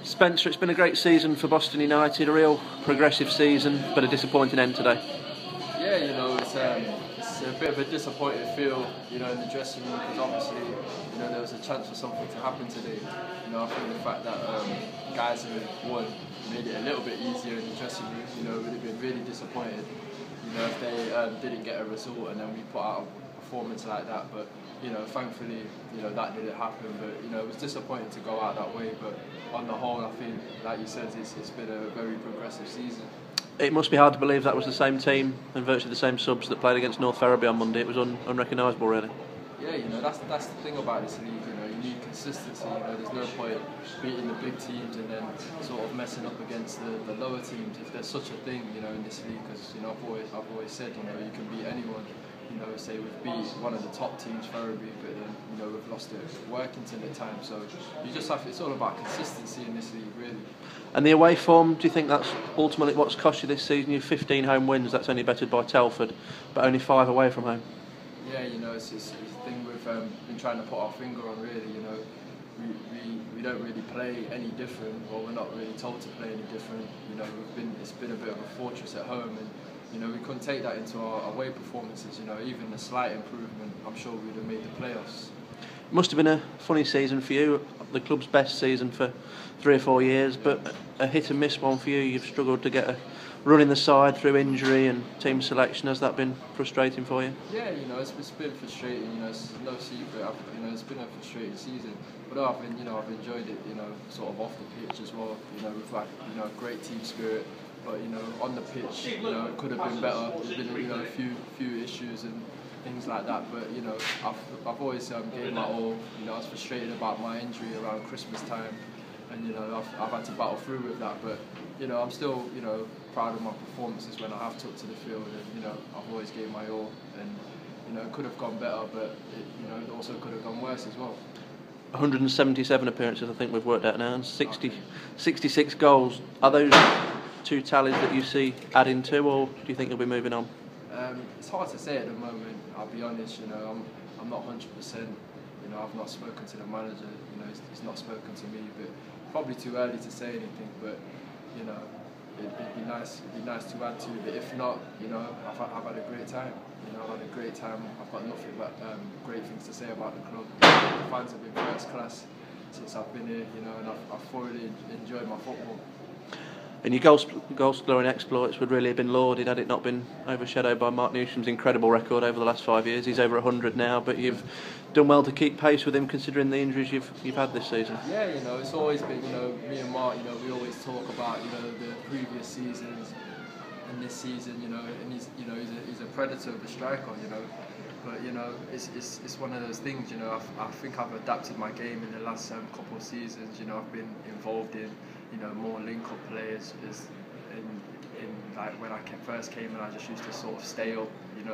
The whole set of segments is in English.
Spencer, it's been a great season for Boston United, a real progressive season, but a disappointing end today. Yeah, it's a bit of a disappointing feel, in the dressing room because obviously, there was a chance for something to happen today. I think the fact that guys who won made it a little bit easier in the dressing room. Would have been really disappointed, if they didn't get a result and then we put out a performance like that. But thankfully, that didn't happen. But it was disappointing to go out that way. But on the whole, I think, like you said, it's been a very progressive season. It must be hard to believe that was the same team and virtually the same subs that played against North Ferriby on Monday. It was unrecognisable, really. Yeah, that's the thing about this league. You need consistency. There's no point beating the big teams and then sort of messing up against the lower teams if there's such a thing, in this league. Because I've always said, you can beat anyone. Say we've beat one of the top teams, Ferriby, but then we've lost to Workington at times. So you just have. It's all about consistency in this league, really. And the away form, do you think that's ultimately what's cost you this season? You've 15 home wins. That's only bettered by Telford, but only 5 away from home. Yeah, it's a thing we've been trying to put our finger on, really. We don't really play any different, or we're not really told to play any different. It's been a bit of a fortress at home, and we couldn't take that into our away performances. Even a slight improvement, I'm sure we'd have made the playoffs. It must have been a funny season for you, the club's best season for 3 or 4 years, but a hit and miss one for you. You've struggled to get a run in the side through injury and team selection. Has that been frustrating for you? Yeah, it's been frustrating. It's no secret. It's been a frustrating season, but I've enjoyed it. Sort of off the pitch as well. With a great team spirit. But on the pitch, it could have been better. There's been a few issues and things like that. But I've always gave my all. I was frustrated about my injury around Christmas time, and I've had to battle through with that. But I'm still proud of my performances when I have took to the field, and I've always gave my all. And it could have gone better, but it also could have gone worse as well. 177 appearances, I think we've worked out now, and 66 goals. Are those 2 tallies that you see adding to, or do you think you'll be moving on? It's hard to say at the moment. I'll be honest. I'm not 100%. I've not spoken to the manager. He's not spoken to me. But probably too early to say anything. But it'd be nice. It'd be nice to add to. But if not, I've had a great time. I've had a great time. I've got nothing but great things to say about the club. The fans have been first class since I've been here. And I've thoroughly enjoyed my football. And your goal scoring exploits would really have been lauded had it not been overshadowed by Mark Newsham's incredible record over the last 5 years. He's over 100 now, but you've done well to keep pace with him considering the injuries you've had this season. Yeah, it's always been, me and Mark, we always talk about, the previous seasons and this season, and he's a predator of a striker, But it's one of those things. I think I've adapted my game in the last couple of seasons. I've been involved in more link-up players. In like when I first came in, I just used to sort of stay up,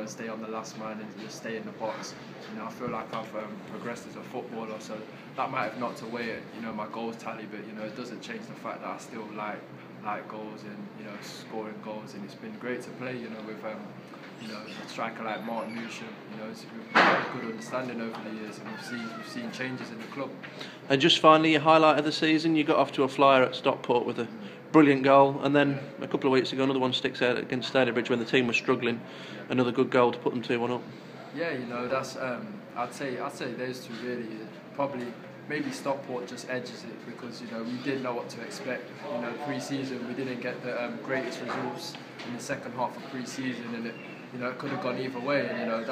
stay on the last man and just stay in the box. I feel like I've progressed as a footballer, so that might have knocked away at my goals tally, but it doesn't change the fact that I still like goals and scoring goals, and it's been great to play with a striker like Mark Newsham. We've got a good understanding over the years, and we've seen changes in the club. And just finally, your highlight of the season, you got off to a flyer at Stockport with a brilliant goal, and then a couple of weeks ago another one sticks out against Stalybridge when the team was struggling. Another good goal to put them 2-1 up. Yeah, that's I'd say those two really. Probably maybe Stockport just edges it because we didn't know what to expect. Pre-season we didn't get the greatest results in the second half of pre-season, and it could have gone either way. And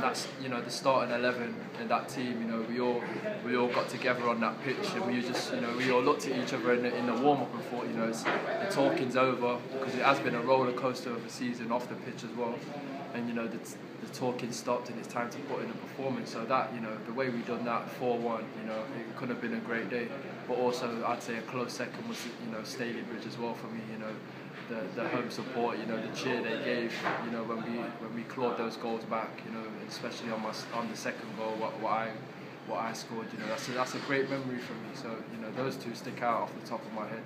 that's the starting 11 in that team. We all got together on that pitch, and we just we all looked at each other in the warm-up and thought the talking's over, because it has been a roller coaster of a season off the pitch as well. And the talking stopped, and it's time to put in a performance. So that the way we done that 4-1, it could have been a great day. But also I'd say a close second was Stalybridge as well for me. The home support, the cheer they gave, when we clawed those goals back, especially on the second goal, what I scored, that's a great memory for me. So those two stick out off the top of my head.